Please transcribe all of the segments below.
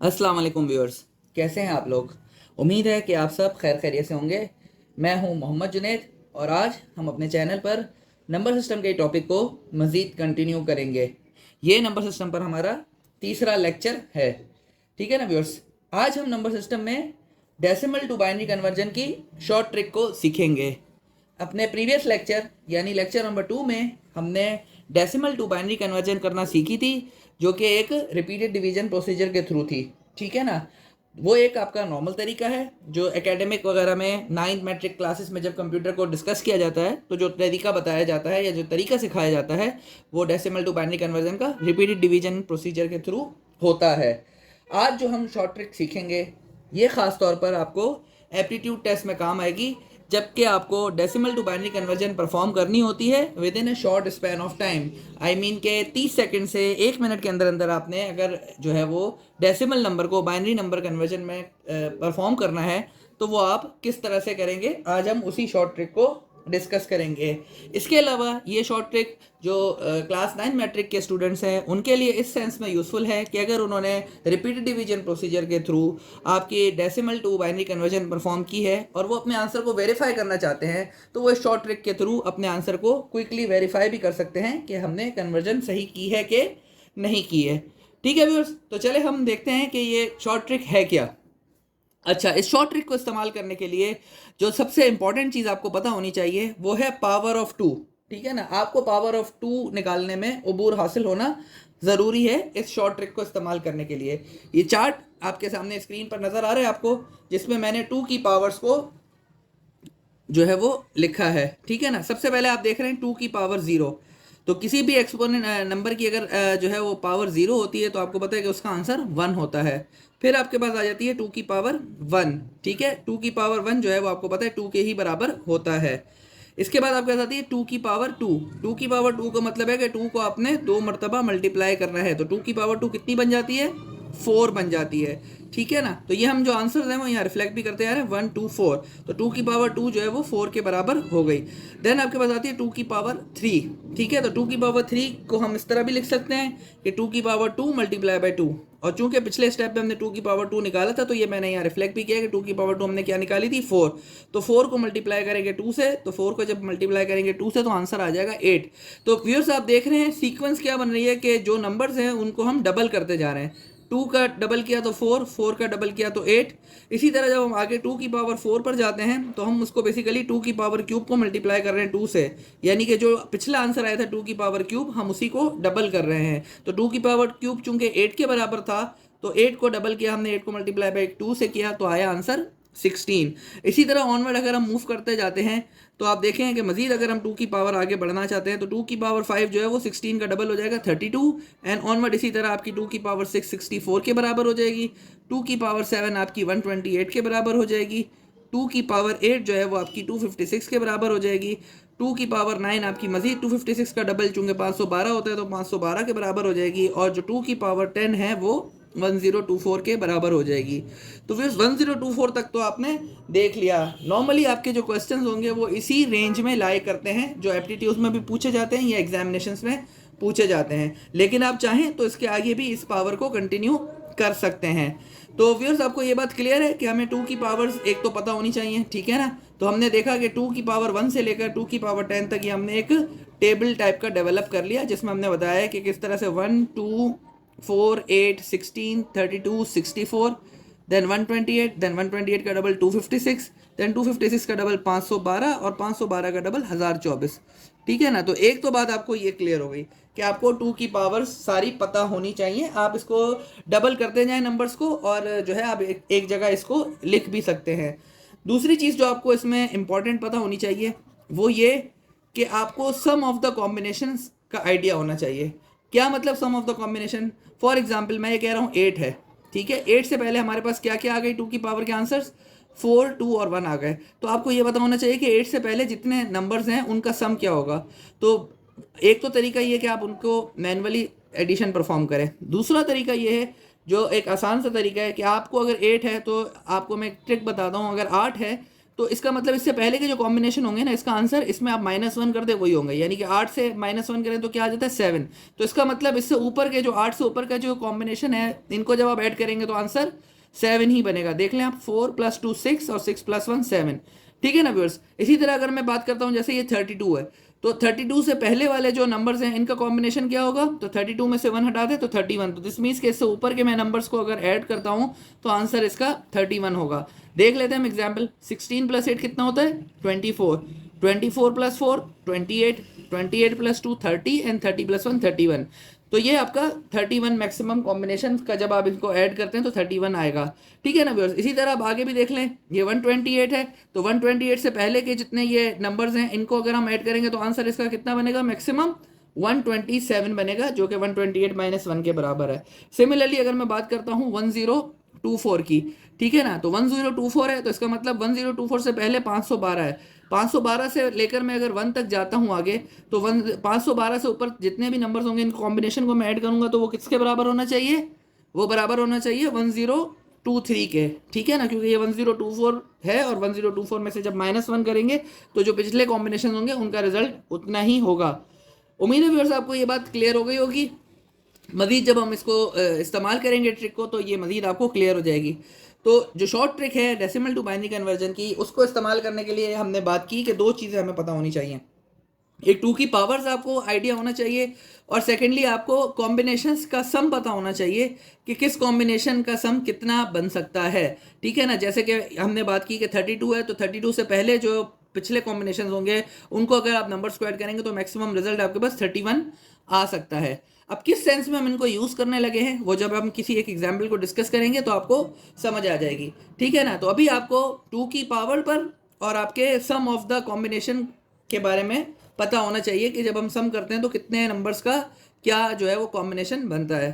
अस्सलाम वालेकुम व्यूअर्स, कैसे हैं आप लोग। उम्मीद है कि आप सब खैर खैरियत से होंगे। मैं हूं मोहम्मद जुनैद और आज हम अपने चैनल पर नंबर सिस्टम के टॉपिक को मज़ीद कंटिन्यू करेंगे। ये नंबर सिस्टम पर हमारा तीसरा लेक्चर है। ठीक है ना व्यूअर्स। आज हम नंबर सिस्टम में डेसिमल टू बाइनरी कन्वर्जन की शॉर्ट ट्रिक को सीखेंगे। अपने प्रीवियस लेक्चर यानी लेक्चर नंबर 2 में हमने डेसिमल टू बाइनरी कन्वर्जन करना सीखी थी, जो कि एक रिपीटेड डिवीजन प्रोसीजर के थ्रू थी। ठीक है ना। वो एक आपका नॉर्मल तरीका है जो एकेडमिक वगैरह में 9th मैट्रिक क्लासेस में जब कंप्यूटर को डिस्कस किया जाता है तो जो तरीका बताया जाता है या जो तरीका सिखाया जाता है वो डेसिमल टू बाइनरी कन्वर्जन का रिपीटेड डिवीजन प्रोसीजर के थ्रू होता है। आज जो हम शॉर्ट ट्रिक सीखेंगे ये ख़ास तौर पर आपको एप्टीट्यूड टेस्ट में काम आएगी, जबकि आपको decimal to binary conversion perform करनी होती है within a short span of time. I mean के 30 सेकंड से 1 मिनट के अंदर अंदर आपने अगर जो है वो डेसिमल नंबर को बाइनरी नंबर कन्वर्जन में परफॉर्म करना है तो वो आप किस तरह से करेंगे, आज हम उसी शॉर्ट ट्रिक को डिस्कस करेंगे। इसके अलावा ये शॉर्ट ट्रिक जो क्लास 9 मैट्रिक के स्टूडेंट्स हैं उनके लिए इस सेंस में यूज़फुल है कि अगर उन्होंने रिपीटेड डिवीजन प्रोसीजर के थ्रू आपकी decimal to binary conversion perform की है और वो अपने आंसर को वेरीफाई करना चाहते हैं तो वो इस शॉर्ट ट्रिक के थ्रू अपने आंसर को क्विकली वेरीफाई भी कर सकते हैं कि हमने कन्वर्जन सही की है कि नहीं की है। ठीक है व्यूअर्स, तो चले हम देखते हैं कि ये शॉर्ट ट्रिक है क्या। अच्छा, इस शॉर्ट ट्रिक को इस्तेमाल करने के लिए जो सबसे इंपॉर्टेंट चीज़ आपको पता होनी चाहिए वो है पावर ऑफ टू। ठीक है ना, आपको पावर ऑफ टू निकालने में उबूर हासिल होना ज़रूरी है इस शॉर्ट ट्रिक को इस्तेमाल करने के लिए। ये चार्ट आपके सामने स्क्रीन पर नज़र आ रहा है आपको, जिसमें मैंने टू की पावर्स को जो है वो लिखा है। ठीक है ना, सबसे पहले आप देख रहे हैं टू की पावर ज़ीरो। तो किसी भी एक्सपोनेंट नंबर की अगर जो है वो पावर ज़ीरो होती है तो आपको पता है कि उसका आंसर वन होता है। फिर आपके पास आ जाती है टू की पावर वन। ठीक है, टू की पावर वन जो है वो आपको पता है टू के ही बराबर होता है। इसके बाद आपके पास आती है टू की पावर टू। टू की पावर टू का मतलब है कि टू को आपने दो मरतबा मल्टीप्लाई करना है, तो टू की पावर टू कितनी बन जाती है, फोर बन जाती है। ठीक है ना, तो ये हम जो आंसर्स हैं वो यहाँ रिफ्लेक्ट भी करते आ रहे हैं, वन टू फोर। तो टू की पावर टू जो है वो फोर के बराबर हो गई। देन आपके पास आती है टू की पावर थ्री। ठीक है, तो टू की पावर थ्री को हम इस तरह भी लिख सकते हैं कि टू की power to multiply by two. और चूंकि पिछले स्टेप में हमने टू की पावर टू निकाला था तो ये मैंने यहाँ रिफ्लेक्ट भी किया कि टू की पावर टू हमने क्या निकाली थी, फोर। तो फोर को मल्टीप्लाई करेंगे टू से, तो फोर को जब मल्टीप्लाई करेंगे टू से तो आंसर आ जाएगा एट। तो व्यूअर्स आप देख रहे हैं सीक्वेंस क्या बन रही है कि जो नंबर्स हैं उनको हम डबल करते जा रहे हैं। टू का डबल किया तो फोर, फोर का डबल किया तो एट। इसी तरह जब हम आगे टू की पावर फोर पर जाते हैं तो हम उसको बेसिकली टू की पावर क्यूब को मल्टीप्लाई कर रहे हैं टू से, यानी कि जो पिछला आंसर आया था टू की पावर क्यूब हम उसी को डबल कर रहे हैं। तो टू की पावर क्यूब चूंकि एट के बराबर था तो एट को डबल किया हमने, एट को मल्टीप्लाई बाई टू से किया तो आया आंसर 16। इसी तरह ऑनवर्ड अगर हम मूव करते जाते हैं तो आप देखें कि मजीद अगर हम टू की पावर आगे बढ़ना चाहते हैं तो टू की पावर फाइव जो है वो 16 का डबल हो जाएगा 32 एंड ऑनवर्ड। इसी तरह आपकी टू की पावर सिक्स 64 के बराबर हो जाएगी। टू की पावर सेवन आपकी 128 के बराबर हो जाएगी। टू की पावर एट जो है वो आपकी 256 के बराबर हो जाएगी। टू की पावर नाइन आपकी मजीद 256 का डबल चूंकि 512 होता है तो 512 के बराबर हो जाएगी। और जो टू की पावर 10 है वो 1024 के बराबर हो जाएगी। तो फिर 1024 तक तो आपने देख लिया। नॉर्मली आपके जो क्वेश्चंस होंगे वो इसी रेंज में लाई करते हैं जो एप्टीट्यूड में भी पूछे जाते हैं या एग्जामिनेशंस में पूछे जाते हैं, लेकिन आप चाहें तो इसके आगे भी इस पावर को कंटिन्यू कर सकते हैं। तो व्यूअर्स आपको ये बात क्लियर है कि हमें टू की पावर्स एक तो पता होनी चाहिए। ठीक है ना, तो हमने देखा कि टू की पावर वन से लेकर टू की पावर 10 तक ये हमने एक टेबल टाइप का डेवलप कर लिया जिसमें हमने बताया कि किस तरह से 1 2 4 8 16 32 64, देन 128, देन 128 का डबल 256, देन 256 का डबल 512 और 512 का डबल 1024। ठीक है ना, तो एक तो बात आपको ये क्लियर हो गई कि आपको टू की पावर सारी पता होनी चाहिए। आप इसको डबल करते जाएं नंबर्स को और जो है आप एक जगह इसको लिख भी सकते हैं। दूसरी चीज़ जो आपको इसमें इंपॉर्टेंट पता होनी चाहिए वो ये कि आपको सम ऑफ द कॉम्बिनेशंस का आइडिया होना चाहिए। क्या मतलब some of the combination? For example मैं ये कह रहा हूँ एट है। ठीक है, एट से पहले हमारे पास क्या क्या आ गई टू की पावर के आंसर्स, फोर टू और वन आ गए। तो आपको ये पता होना चाहिए कि एट से पहले जितने नंबर्स हैं उनका सम क्या होगा। तो एक तो तरीका ये कि आप उनको मैनुअली एडिशन परफॉर्म करें। दूसरा तरीका ये है जो एक आसान सा तरीका है कि आपको अगर एट है तो आपको मैं एक ट्रिक बताता हूँ, अगर आठ है तो इसका मतलब इससे पहले के जो कॉम्बिनेशन होंगे ना, इसका आंसर इसमें आप -1 कर दे वही होंगे, यानी कि 8 से -1 करें तो क्या आ जाता है 7। तो इसका मतलब इससे ऊपर के जो 8 से ऊपर का जो कॉम्बिनेशन है, इनको जब आप ऐड करेंगे तो आंसर 7 ही बनेगा। देख लें आप, 4 + 2 6 और 6 + 1 7। ठीक है ना व्यूअर्स। इसी तरह अगर मैं बात करता हूँ, जैसे ये 32 है, तो 32 से पहले वाले जो नंबर्स हैं इनका कॉम्बिनेशन क्या होगा, तो 32 में से 1 हटा दे तो 31। तो दिस मीन्स के इससे ऊपर के मैं नंबर्स को अगर ऐड करता हूँ तो आंसर इसका 31 होगा। देख लेते हैं हम एग्जाम्पल। 16 + 8 कितना होता है, 24। 24 + 4 28, 28 + 2 30 एंड 30 + 1 31। तो ये आपका 31 मैक्सिमम कॉम्बिनेशन का जब आप इनको ऐड करते हैं तो 31 आएगा। ठीक है ना व्यूअर्स। इसी तरह आप आगे भी देख लें, ये 128 है, तो 128 से पहले के जितने ये नंबर्स हैं इनको अगर हम ऐड करेंगे तो आंसर इसका कितना बनेगा, मैक्सिमम 127 बनेगा, जो कि 128 - 1 के बराबर है। सिमिलरली अगर मैं बात करता हूँ 1024 की, ठीक है ना, तो 1024 है, तो इसका मतलब 1024 से पहले 512 है। 512 से लेकर मैं अगर 1 तक जाता हूँ आगे, तो 512 से ऊपर जितने भी नंबर्स होंगे इन कॉम्बिनेशन को मैं ऐड करूंगा तो वो किसके बराबर होना चाहिए, वो बराबर होना चाहिए 1023 के। ठीक है ना, क्योंकि ये 1024 है और 1024 में से जब -1 करेंगे तो जो पिछले कॉम्बिनेशन होंगे उनका रिजल्ट उतना ही होगा। उम्मीद है व्यूअर्स आपको ये बात क्लियर हो गई होगी। मज़ीद जब हम इसको इस्तेमाल करेंगे ट्रिक को, तो ये मज़ीद आपको क्लियर हो जाएगी। तो जो शॉर्ट ट्रिक है डेसिमल टू बाइनरी कन्वर्जन की, उसको इस्तेमाल करने के लिए हमने बात की कि 2 चीज़ें हमें पता होनी चाहिए। एक 2 की पावर्स आपको आइडिया होना चाहिए, और सेकेंडली आपको कॉम्बिनेशंस का सम पता होना चाहिए कि किस कॉम्बिनेशन का सम कितना बन सकता है। ठीक है ना, जैसे कि हमने बात की कि 32 है, तो 32 से पहले जो पिछले कॉम्बिनेशन होंगे उनको अगर आप नंबर्स को ऐड करेंगे तो मैक्सिमम रिजल्ट आपके पास 31 आ सकता है। अब किस सेंस में हम इनको यूज़ करने लगे हैं वो जब हम किसी एक एग्जाम्पल को डिस्कस करेंगे तो आपको समझ आ जाएगी। ठीक है ना, तो अभी आपको 2 की पावर पर और आपके सम ऑफ द कॉम्बिनेशन के बारे में पता होना चाहिए कि जब हम सम करते हैं तो कितने नंबर्स का क्या जो है वो कॉम्बिनेशन बनता है।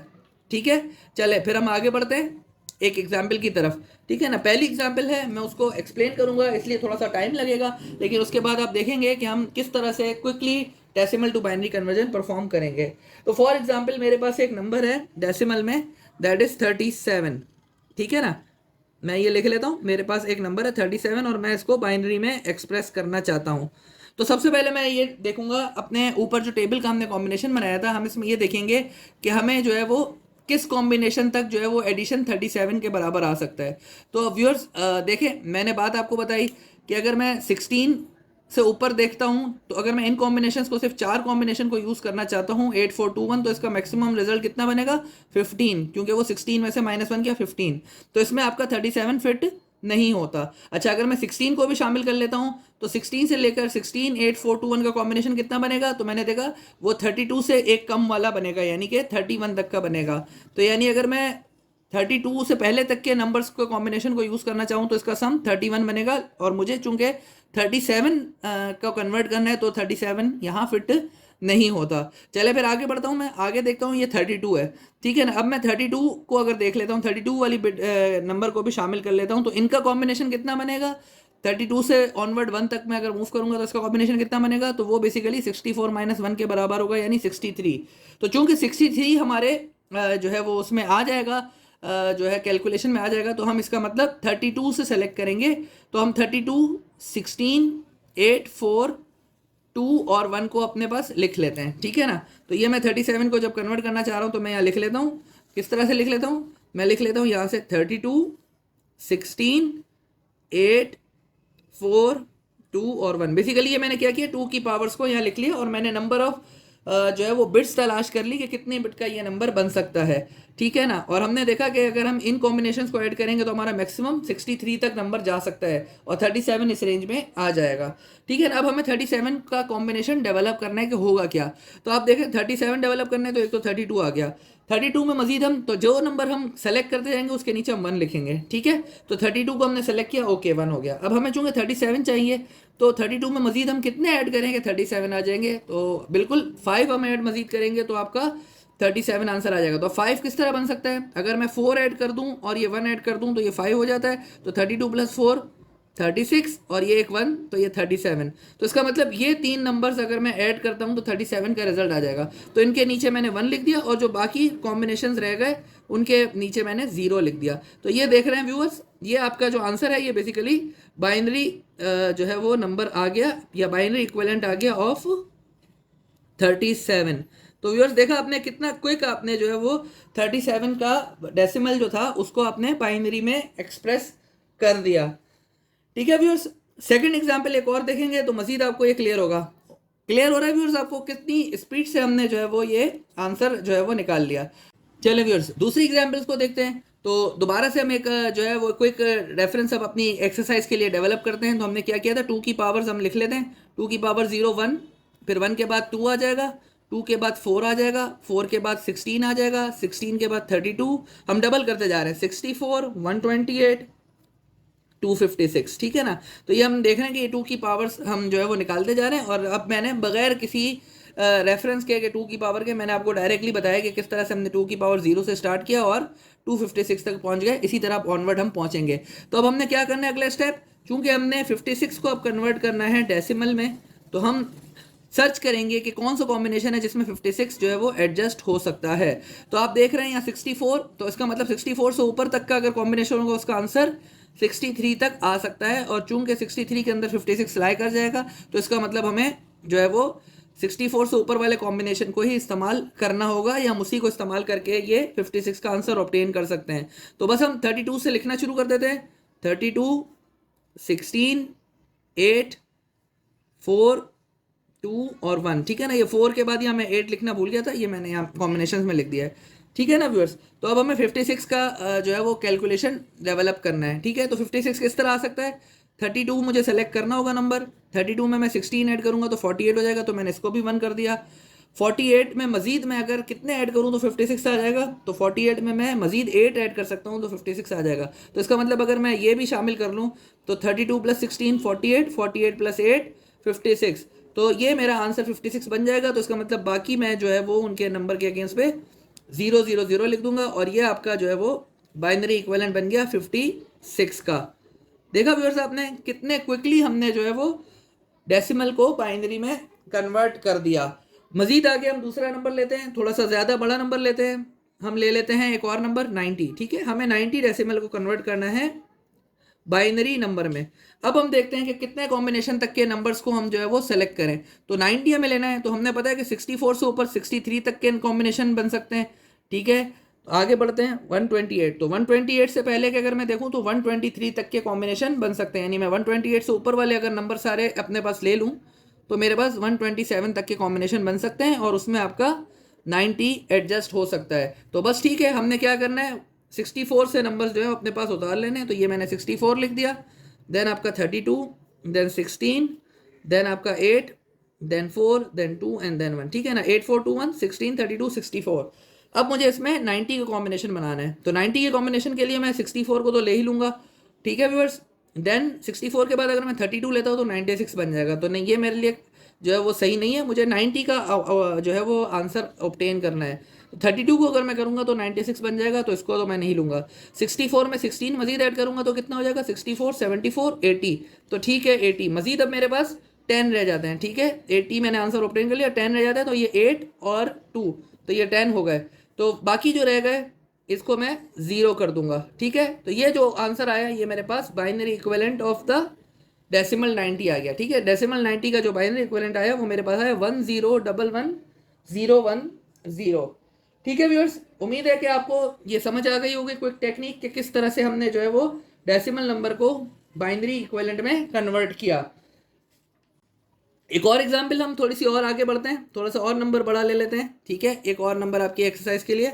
ठीक है, चले फिर हम आगे बढ़ते हैं एक एग्जाम्पल की तरफ। ठीक है ना, पहली एग्जाम्पल है, मैं उसको एक्सप्लेन करूंगा इसलिए थोड़ा सा टाइम लगेगा, लेकिन उसके बाद आप देखेंगे कि हम किस तरह से quickly decimal to binary conversion perform करेंगे। तो फॉर एग्जाम्पल मेरे पास एक नंबर है डेसिमल में, दैट इज 37। ठीक है ना, मैं ये लिख लेता हूँ, मेरे पास एक नंबर है 37 और मैं इसको बाइनरी में एक्सप्रेस करना चाहता हूँ। तो सबसे पहले मैं ये देखूंगा अपने ऊपर जो टेबल का हमने कॉम्बिनेशन बनाया था, हम इसमें ये देखेंगे कि हमें जो है वो किस कॉम्बिनेशन तक जो है वो एडिशन 37 के बराबर आ सकता है। तो व्यूअर्स देखें, मैंने बात आपको बताई कि अगर मैं 16 से ऊपर देखता हूँ तो अगर मैं इन कॉम्बिनेशंस को सिर्फ 4 कॉम्बिनेशन को यूज़ करना चाहता हूँ 8 4 2 1, तो इसका मैक्सिमम रिजल्ट कितना बनेगा 15, क्योंकि वो 16 में से -1 किया 15, तो इसमें आपका 37 फिट नहीं होता। अच्छा, अगर मैं 16 को भी शामिल कर लेता हूँ तो 16 से लेकर 16 8 4 2 1 का कॉम्बिनेशन कितना बनेगा, तो मैंने देखा वो 32 से एक कम वाला बनेगा, यानी कि 31 तक का बनेगा। तो यानी अगर मैं 32 से पहले तक के नंबर्स को कॉम्बिनेशन को यूज़ करना चाहूँ तो इसका सम 31 बनेगा, और मुझे चूंकि 37 का कन्वर्ट करना है तो 37 यहाँ फिट नहीं होता। चले फिर आगे बढ़ता हूँ, मैं आगे देखता हूँ ये 32 है। ठीक है ना, अब मैं 32 को अगर देख लेता हूँ, 32 वाली नंबर को भी शामिल कर लेता हूँ, तो इनका कॉम्बिनेशन कितना बनेगा 32 से ऑनवर्ड 1 तक मैं अगर मूव करूंगा तो इसका कॉम्बिनेशन कितना बनेगा, तो वो बेसिकली 64 - 1 के बराबर होगा, यानी 63। तो चूंकि 63 हमारे जो है वो उसमें आ जाएगा, जो है कैलकुलेशन में आ जाएगा, तो हम इसका मतलब 32 से सेलेक्ट करेंगे। तो हम 32 16 8 4 2 और 1 को अपने पास लिख लेते हैं। ठीक है ना, तो ये मैं 37 को जब कन्वर्ट करना चाह रहा हूँ तो मैं यहाँ लिख लेता हूँ। किस तरह से लिख लेता हूँ, मैं लिख लेता हूँ यहाँ से 32 16 8 4 2 और 1। बेसिकली ये मैंने क्या किया, 2 की पावर्स को यहाँ लिख लिया और मैंने नंबर ऑफ जो है वो बिट्स तलाश कर ली कि कितने बिट का ये नंबर बन सकता है। ठीक है ना, और हमने देखा कि अगर हम इन कॉम्बिनेशंस को ऐड करेंगे तो हमारा मैक्सिमम 63 तक नंबर जा सकता है और 37 इस रेंज में आ जाएगा। ठीक है ना, अब हमें 37 का कॉम्बिनेशन डेवलप करना है कि होगा क्या। तो आप देखें 37 डेवलप करने, तो एक तो 32 आ गया, 32 में मजीद हम तो जो नंबर हम सेलेक्ट करते जाएंगे उसके नीचे हम 1 लिखेंगे। ठीक है, तो 32 को हमने सेलेक्ट किया, ओके 1 हो गया। अब हमें चूंकि 37 चाहिए तो 32 में मजीद हम कितने ऐड करेंगे, 37 आ जाएंगे। तो बिल्कुल 5 हम ऐड मजीद करेंगे तो आपका 37 आंसर आ जाएगा। तो 5 किस तरह बन सकता है, अगर मैं 4 ऐड कर दूं और ये 1 ऐड कर दूं तो ये 5 हो जाता है। तो 32 + 4 36 और ये एक 1 तो ये 37। तो इसका मतलब ये 3 नंबर्स अगर मैं ऐड करता हूँ तो 37 का रिजल्ट आ जाएगा। तो इनके नीचे मैंने 1 लिख दिया और जो बाकी कॉम्बिनेशंस रह गए उनके नीचे मैंने 0 लिख दिया। तो ये देख रहे हैं व्यूअर्स, ये आपका जो आंसर है ये बेसिकली बाइनरी जो है वो नंबर आ गया या बाइनरी इक्विवेलेंट आ गया ऑफ 37। तो व्यूअर्स देखा आपने कितना क्विक आपने जो है वो 37 का डेसिमल जो था उसको आपने बाइनरी में एक्सप्रेस कर दिया। ठीक है व्यूअर्स, सेकंड एग्जांपल एक और देखेंगे तो मजीद आपको ये क्लियर होगा। क्लियर हो रहा है व्यूअर्स आपको कितनी स्पीड से हमने जो है वो ये आंसर जो है वो निकाल लिया। चलिए व्यूअर्स दूसरी एग्जांपल्स को देखते हैं। तो दोबारा से हम एक जो है वो क्विक रेफरेंस अब अपनी एक्सरसाइज के लिए डेवलप करते हैं। तो हमने क्या किया था, 2 की पावर्स हम लिख लेते हैं। 2 की पावर 0 1, फिर 1 के बाद 2 आ जाएगा, 2 के बाद 4 आ जाएगा, 4 के बाद 16 आ जाएगा, 16 के बाद 32, हम डबल करते जा रहे हैं 64 128 256। ठीक है ना। तो ये हम देख रहे हैं कि ये 2 की पावर्स हम जो है वो निकालते जा रहे हैं। और अब मैंने बगैर किसी रेफरेंस के 2 की पावर के मैंने आपको डायरेक्टली बताया कि किस तरह से हमने 2 की पावर 0 से स्टार्ट किया और 256 तक पहुंच गए। इसी तरह ऑनवर्ड हम पहुंचेंगे। तो अब हमने क्या करना है अगला स्टेप, चूंकि हमने 56 को अब कन्वर्ट करना है डेसिमल में, तो हम सर्च करेंगे कि कौन सा कॉम्बिनेशन है जिसमें 56 जो है वो एडजस्ट हो सकता है। तो आप देख रहे हैं यहाँ 64, तो इसका मतलब 64 से ऊपर तक का अगर कॉम्बिनेशन होगा उसका आंसर 63 तक आ सकता है। और चूंकि 63 के अंदर 56 लाई कर जाएगा तो इसका मतलब हमें जो है वो 64 से ऊपर वाले कॉम्बिनेशन को ही इस्तेमाल करना होगा या हम उसी को इस्तेमाल करके ये 56 का आंसर ऑब्टेन कर सकते हैं। तो बस हम 32 से लिखना शुरू कर देते हैं। 32 16 8 4 2 और 1। ठीक है ना। ये 4 के बाद यहाँ मैं 8 लिखना भूल गया था, ये मैंने यहाँ कॉम्बिनेशन में लिख दिया है। ठीक है ना व्यूअर्स। तो अब हमें 56 का जो है वो कैलकुलेशन डेवलप करना है। ठीक है। तो 56 किस तरह आ सकता है, 32 मुझे सेलेक्ट करना होगा नंबर, 32 में मैं 16 ऐड करूंगा तो 48 हो जाएगा। तो मैंने इसको भी 1 कर दिया। 48 में मजीद मैं अगर कितने ऐड करूं तो 56 आ जाएगा। तो 48 में मैं मजीद 8 ऐड कर सकता हूं तो 56 आ जाएगा। तो इसका मतलब अगर मैं ये भी शामिल कर लूं तो 32 + 16 48, 48 + 8 56। तो ये मेरा आंसर 56 बन जाएगा। तो इसका मतलब बाकी मैं जो है वो उनके नंबर के अगेंस्ट पे 0 0 0 लिख दूंगा और ये आपका जो है वो बाइनरी इक्विवेलेंट बन गया 56 का। देखा व्यूअर्स आपने कितने क्विकली हमने जो है वो डेसिमल को बाइनरी में कन्वर्ट कर दिया। मजीद आगे हम दूसरा नंबर लेते हैं, थोड़ा सा ज़्यादा बड़ा नंबर लेते हैं। हम ले लेते हैं एक और नंबर 90। ठीक है। हमें 90 डेसिमल को कन्वर्ट करना है बाइनरी नंबर में। अब हम देखते हैं कि कितने कॉम्बिनेशन तक के नंबर्स को हम जो है वो सेलेक्ट करें। तो 90 हमें लेना है। तो हमने पता है कि 64 से ऊपर 63 तक के कॉम्बिनेशन बन सकते हैं। ठीक है। तो आगे बढ़ते हैं 128। तो 128 से पहले के अगर मैं देखूं तो 123 तक के कॉम्बिनेशन बन सकते हैं। यानी मैं 128 से ऊपर वाले अगर नंबर सारे अपने पास ले लूं तो मेरे पास 127 तक के कॉम्बिनेशन बन सकते हैं और उसमें आपका 90 एडजस्ट हो सकता है। तो बस ठीक है, हमने क्या करना है, 64 से नंबर्स जो है अपने पास उतार लेने हैं। तो ये मैंने 64 लिख दिया, देन आपका 32, देन 16, देन आपका 8, देन 4, देन 2 एंड देन 1। ठीक है ना। 8 4 2 1 16 32 64। अब मुझे इसमें 90 का कॉम्बिनेशन बनाना है। तो 90 के कॉम्बिनेशन के लिए मैं 64 को तो ले ही लूँगा। ठीक है व्यूअर्स। देन 64 के बाद अगर मैं 32 लेता हूँ तो 96 बन जाएगा। तो नहीं, ये मेरे लिए जो है वो सही नहीं है। मुझे 90 का जो है वो आंसर ऑब्टेन करना है। 32 को अगर मैं करूँगा तो 96 बन जाएगा। तो इसको तो मैं नहीं लूँगा। 64 में 16 मजीद ऐड करूँगा तो कितना हो जाएगा, 64 74 80। तो ठीक है 80 मजीद अब मेरे पास 10 रह जाते हैं। ठीक है। 80 मैंने आंसर ऑब्टेन कर लिया, 10 रह जाता है। तो ये 8 और 2 तो ये 10 हो गए। तो बाकी जो रह गए इसको मैं 0 कर दूंगा। ठीक है। तो ये जो आंसर आया ये मेरे पास binary equivalent of the decimal 90 आ गया। ठीक है। डेसिमल 90 का जो बाइनरी इक्विवेलेंट आया वो मेरे पास आया 10111010। ठीक है व्यूअर्स, उम्मीद है कि आपको ये समझ आ गई होगी क्विक टेक्निक कि किस तरह से हमने जो है वो डेसिमल नंबर को बाइनरी इक्विवेलेंट में कन्वर्ट किया। एक और एग्जाम्पल हम थोड़ी सी और आगे बढ़ते हैं, थोड़ा सा और नंबर बड़ा ले लेते हैं। ठीक है। एक और नंबर आपकी एक्सरसाइज के लिए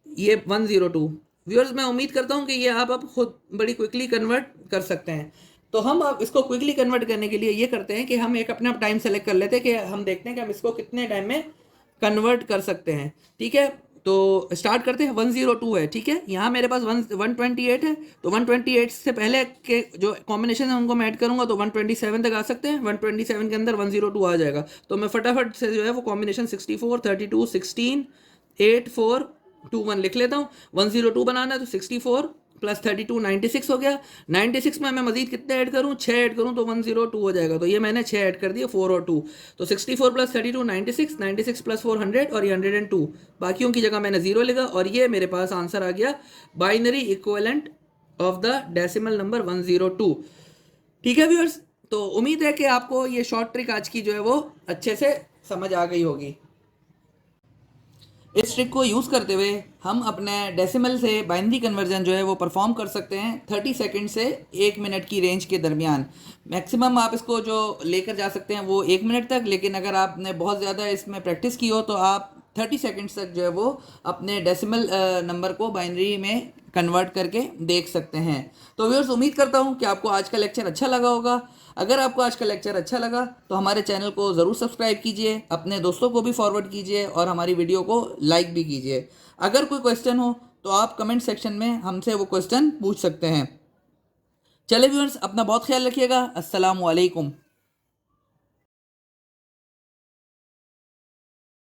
ये 102। व्यूअर्स मैं उम्मीद करता हूँ कि ये आप अब खुद बड़ी क्विकली कन्वर्ट कर सकते हैं। तो हम अब इसको क्विकली कन्वर्ट करने के लिए ये करते हैं कि हम एक अपना टाइम सेलेक्ट कर लेते हैं कि हम देखते हैं कि हम इसको कितने टाइम में कन्वर्ट कर सकते हैं। ठीक है। तो स्टार्ट करते हैं। 102 है। ठीक है। यहाँ मेरे पास 128 है। तो 128 से पहले के जो कॉम्बिनेशन है उनको मैं ऐड करूँगा तो 127 तक आ सकते हैं। 127 के अंदर 102 आ जाएगा। तो मैं फटाफट से जो है वो कॉम्बिनेशन 64 32 16 8 4 2 1 लिख लेता हूँ। 102 बनाना है तो 64 प्लस 32 96 हो गया। 96 में मैं मजीद कितने ऐड करूँ, 6 ऐड करूँ तो 102 हो जाएगा। तो ये मैंने 6 ऐड कर दिए, 4 और 2, तो 64 प्लस 32 96, 96 प्लस 4 100 और ये 102। बाकियों की जगह मैंने 0 लिखा और ये मेरे पास आंसर आ गया binary equivalent of the decimal number 102। ठीक है व्यूअर्स, तो उम्मीद है कि आपको ये शॉर्ट ट्रिक आज की जो है वो अच्छे से समझ आ गई होगी। इस ट्रिक को यूज़ करते हुए हम अपने डेसिमल से बाइनरी कन्वर्जन जो है वो परफॉर्म कर सकते हैं 30 सेकंड से 1 मिनट की रेंज के दरमियान। मैक्सिमम आप इसको जो लेकर जा सकते हैं वो 1 मिनट तक, लेकिन अगर आपने बहुत ज़्यादा इसमें प्रैक्टिस की हो तो आप 30 सेकंड्स तक जो है वो अपने डेसिमल नंबर को बाइनरी में कन्वर्ट करके देख सकते हैं। तो व्यूअर्स, उम्मीद करता हूँ कि आपको आज का लेक्चर अच्छा लगा होगा। अगर आपको आज का लेक्चर अच्छा लगा तो हमारे चैनल को ज़रूर सब्सक्राइब कीजिए, अपने दोस्तों को भी फॉरवर्ड कीजिए और हमारी वीडियो को लाइक भी कीजिए। अगर कोई क्वेश्चन हो तो आप कमेंट सेक्शन में हमसे वो क्वेश्चन पूछ सकते हैं। चले व्यूअर्स, अपना बहुत ख्याल रखिएगा। अस्सलामु अलैकुम।